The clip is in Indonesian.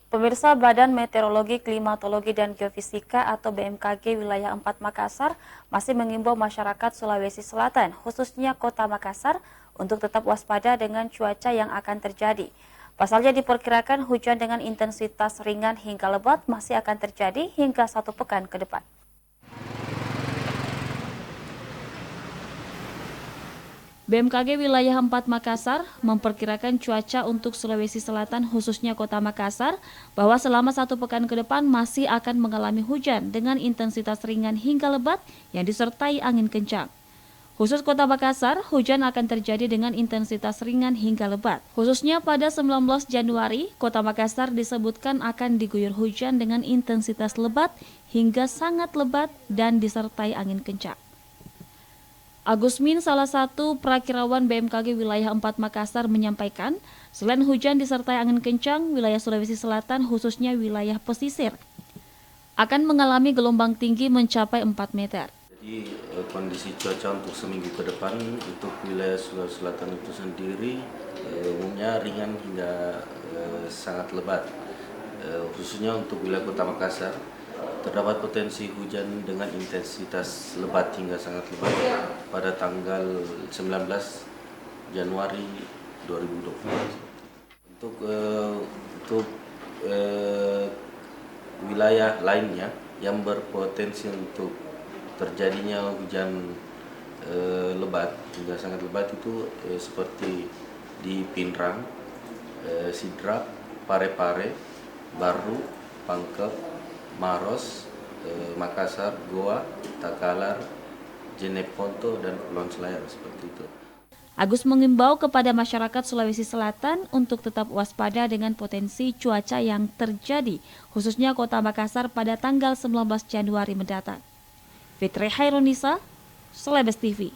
Pemirsa, Badan Meteorologi, Klimatologi, dan Geofisika atau BMKG wilayah 4 Makassar masih mengimbau masyarakat Sulawesi Selatan, khususnya Kota Makassar, untuk tetap waspada dengan cuaca yang akan terjadi. Pasalnya diperkirakan hujan dengan intensitas ringan hingga lebat masih akan terjadi hingga 1 pekan ke depan. BMKG wilayah 4 Makassar memperkirakan cuaca untuk Sulawesi Selatan khususnya Kota Makassar bahwa selama 1 pekan ke depan masih akan mengalami hujan dengan intensitas ringan hingga lebat yang disertai angin kencang. Khusus Kota Makassar, hujan akan terjadi dengan intensitas ringan hingga lebat. Khususnya pada 19 Januari, Kota Makassar disebutkan akan diguyur hujan dengan intensitas lebat hingga sangat lebat dan disertai angin kencang. Agus Min, salah satu prakirawan BMKG wilayah 4 Makassar, menyampaikan, selain hujan disertai angin kencang, wilayah Sulawesi Selatan khususnya wilayah pesisir akan mengalami gelombang tinggi mencapai 4 meter. Jadi kondisi cuaca untuk seminggu ke depan untuk wilayah Sulawesi Selatan itu sendiri umumnya ringan hingga sangat lebat. Khususnya untuk wilayah Kota Makassar terdapat potensi hujan dengan intensitas lebat hingga sangat lebat pada tanggal 19 Januari 2020. Untuk wilayah lainnya yang berpotensi untuk terjadinya hujan lebat hingga sangat lebat itu seperti di Pinrang, Sidrap, Parepare, Baru, Pangkep, Maros, Makassar, Goa, Takalar, Jeneponto, dan Kepulauan Selayar seperti itu. Agus mengimbau kepada masyarakat Sulawesi Selatan untuk tetap waspada dengan potensi cuaca yang terjadi, khususnya Kota Makassar pada tanggal 19 Januari mendatang. Fitri Hairunisa, Celebes TV.